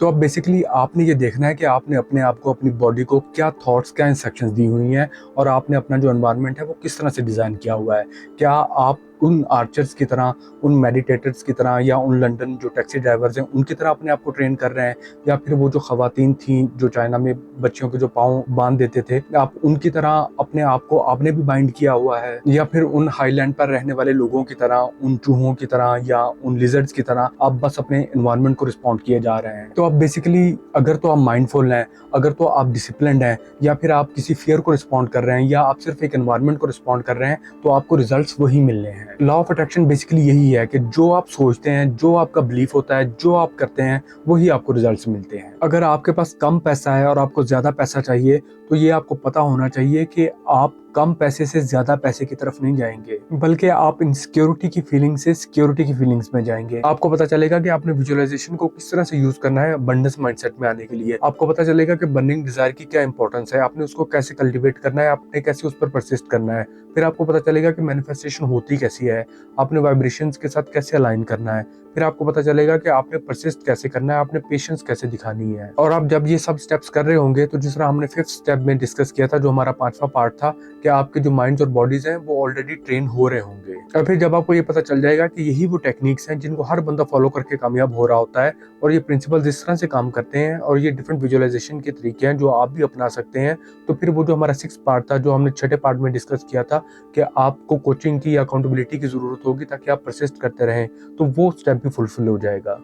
तो अब बेसिकली आपने ये देखना है कि आपने अपने आप को, अपनी बॉडी को क्या थॉट्स, क्या इंस्ट्रक्शंस दी हुई हैं और आपने अपना जो एनवायरनमेंट है वो किस तरह से डिज़ाइन किया हुआ है। क्या आप उन आर्चर्स की तरह, उन मेडिटेटर्स की तरह या उन लंदन जो टैक्सी ड्राइवर्स हैं उनकी तरह अपने आप को ट्रेन कर रहे हैं, या फिर वो जो खवातीन थी जो चाइना में बच्चियों के जो पाँव बांध देते थे, आप उनकी तरह अपने आप को आपने भी बाइंड किया हुआ है, या फिर उन हाईलैंड पर रहने वाले लोगों की तरह, उन चूहों की तरह या उन लिजर्ड्स की तरह आप बस अपने एनवायरनमेंट को रिस्पॉन्ड किए जा रहे हैं। तो आप बेसिकली अगर तो आप माइंडफुल हैं, अगर तो आप डिसिप्लिन्ड हैं, या फिर आप किसी फियर को रिस्पॉन्ड कर रहे हैं, या आप सिर्फ एक एनवायरनमेंट को रिस्पॉन्ड कर रहे हैं, तो आपको रिजल्ट्स वही मिलने हैं। लॉ ऑफ अट्रैक्शन बेसिकली यही है कि जो आप सोचते हैं, जो आपका बिलीफ होता है, जो आप करते हैं, वही आपको रिजल्ट्स मिलते हैं। अगर आपके पास कम पैसा है और आपको ज्यादा पैसा चाहिए, तो ये आपको पता होना चाहिए कि आप कम पैसे से ज्यादा पैसे की तरफ नहीं जाएंगे, बल्कि आप इनसिक्योरिटी की फीलिंग से सिक्योरिटी की फीलिंग्स में जाएंगे। आपको पता चलेगा कि आपने विजुअलाइजेशन को किस तरह से यूज करना है अबंडेंस माइंडसेट में आने के लिए। आपको पता चलेगा कि बर्निंग डिजायर की क्या इंपॉर्टेंस है, आपने उसको कैसे कल्टीवेट करना है, आपने कैसे उस पर परसिस्ट करना है। फिर आपको पता चलेगा कि मैनिफेस्टेशन होती कैसी है, आपने वाइब्रेशंस के साथ कैसे अलाइन करना है। फिर आपको पता चलेगा कि आपने परसिस्ट कैसे करना है, आपने पेशेंस कैसे दिखानी है। और आप जब ये सब स्टेप्स कर रहे होंगे, तो जिस तरह हमने 5th स्टेप में डिस्कस किया था, जो हमारा 5वां पार्ट था, कि आपके जो माइंड्स और बॉडीज हैं वो ऑलरेडी ट्रेन हो रहे होंगे। और फिर जब आपको ये पता चल जाएगा कि यही वो टेक्निक्स हैं जिनको हर बंदा फॉलो करके कामयाब हो रहा होता है, और ये प्रिंसिपल्स इस तरह से काम करते हैं, और ये डिफरेंट विजुअलाइजेशन के तरीके हैं जो आप भी अपना सकते हैं, तो फिर वो जो हमारा 6th पार्ट था, जो हमने 6ठे पार्ट में डिस्कस किया था कि आपको कोचिंग की या अकाउंटेबिलिटी की जरूरत होगी ताकि आप परसिस्ट करते रहें, तो वो स्टेप भी फुलफिल हो जाएगा।